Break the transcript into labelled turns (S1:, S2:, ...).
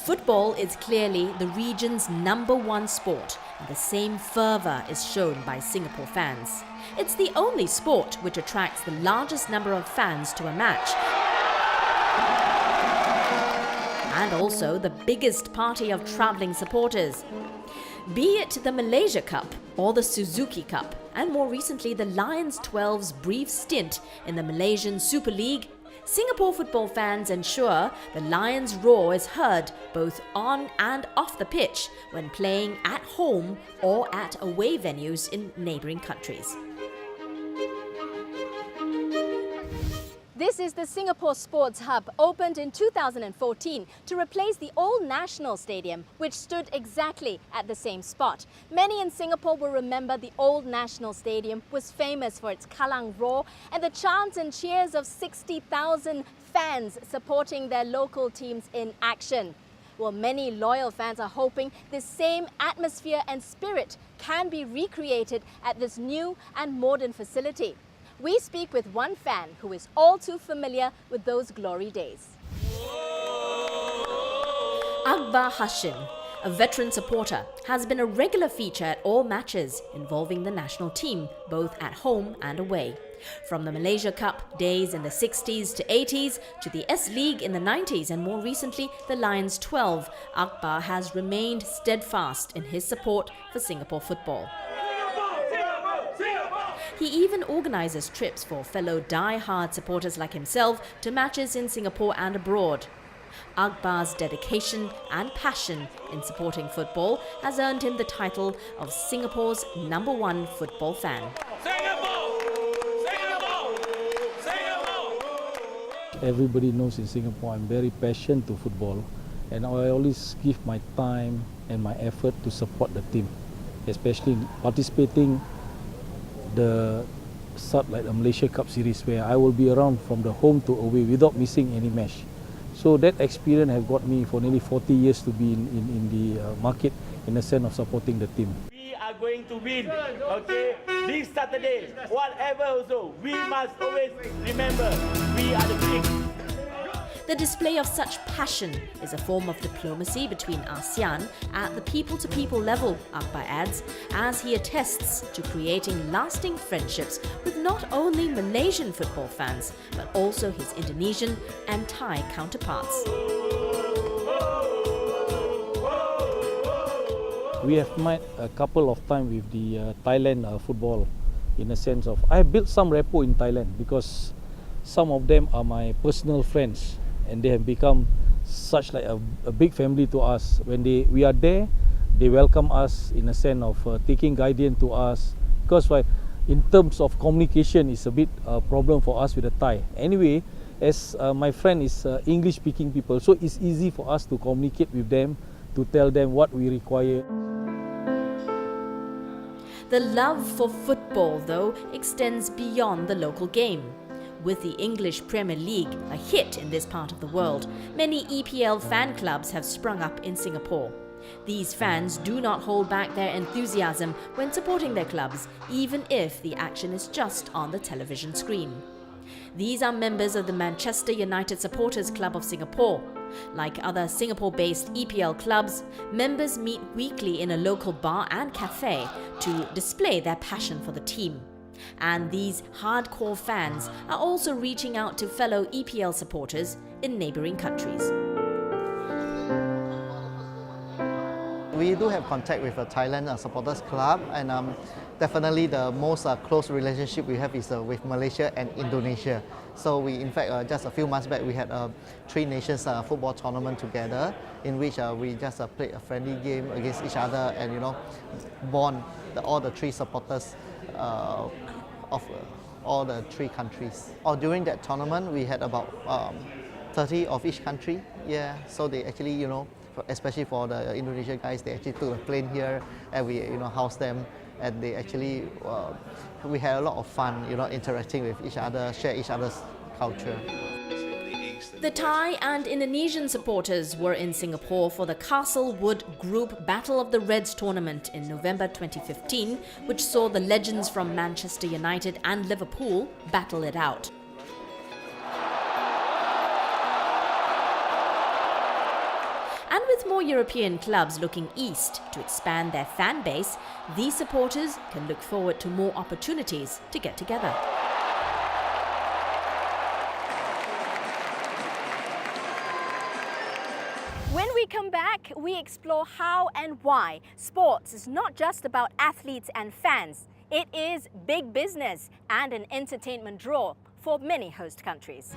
S1: Football is clearly the region's #1 sport, and the same fervour is shown by Singapore fans. It's the only sport which attracts the largest number of fans to a match, and also the biggest party of travelling supporters. Be it the Malaysia Cup or the Suzuki Cup, and more recently the Lions 12's brief stint in the Malaysian Super League, Singapore football fans ensure the Lions' roar is heard both on and off the pitch when playing at home or at away venues in neighbouring countries.
S2: This is the Singapore Sports Hub, opened in 2014 to replace the old National Stadium, which stood exactly at the same spot. Many in Singapore will remember the old National Stadium was famous for its Kallang roar and the chants and cheers of 60,000 fans supporting their local teams in action. Well, many loyal fans are hoping this same atmosphere and spirit can be recreated at this new and modern facility. We speak with one fan who is all too familiar with those glory days.
S1: Akbar Hashim, a veteran supporter, has been a regular feature at all matches involving the national team, both at home and away. From the Malaysia Cup days in the 60s to 80s to the S-League in the 90s and more recently the Lions 12, Akbar has remained steadfast in his support for Singapore football. He even organises trips for fellow die-hard supporters like himself to matches in Singapore and abroad. Akbar's dedication and passion in supporting football has earned him the title of Singapore's #1 football fan.
S3: Everybody knows in Singapore I'm very passionate to football, and I always give my time and my effort to support the team, especially participating the like the Malaysia Cup series, where I will be around from the home to away without missing any match. So that experience has got me for nearly 40 years to be in the market in the sense of supporting the team.
S4: We are going to win, okay? This Saturday, whatever also, we must always remember, we are the king.
S1: The display of such passion is a form of diplomacy between ASEAN at the people-to-people level, Akbar adds, as he attests to creating lasting friendships with not only Malaysian football fans, but also his Indonesian and Thai counterparts.
S3: We have met a couple of times with the Thailand football, in a sense of, I built some rapport in Thailand because some of them are my personal friends. And they have become such like a big family to us. When we are there, they welcome us in a sense of taking guidance to us. Because in terms of communication, it's a bit problem for us with the Thai. Anyway, as my friend is English-speaking people, so it's easy for us to communicate with them, to tell them what we require.
S1: The love for football, though, extends beyond the local game. With the English Premier League a hit in this part of the world, many EPL fan clubs have sprung up in Singapore. These fans do not hold back their enthusiasm when supporting their clubs, even if the action is just on the television screen. These are members of the Manchester United Supporters Club of Singapore. Like other Singapore-based EPL clubs, members meet weekly in a local bar and cafe to display their passion for the team. And these hardcore fans are also reaching out to fellow EPL supporters in neighbouring countries.
S5: We do have contact with the Thailand Supporters Club, and definitely the most close relationship we have is with Malaysia and Indonesia. So we, in fact, just a few months back, we had a 3 nations football tournament together, in which we just played a friendly game against each other and bond all the 3 supporters of all the 3 countries. During that tournament, we had about 30 of each country. Yeah, so they actually, especially for the Indonesian guys, they actually took a plane here and we, housed them. And they actually, we had a lot of fun, interacting with each other, share each other's culture.
S1: The Thai and Indonesian supporters were in Singapore for the Castlewood Group Battle of the Reds tournament in November 2015, which saw the legends from Manchester United and Liverpool battle it out. And with With more European clubs looking east to expand their fan base, these supporters can look forward to more opportunities to get together.
S2: When we come back, we explore how and why sports is not just about athletes and fans. It is big business and an entertainment draw for many host countries.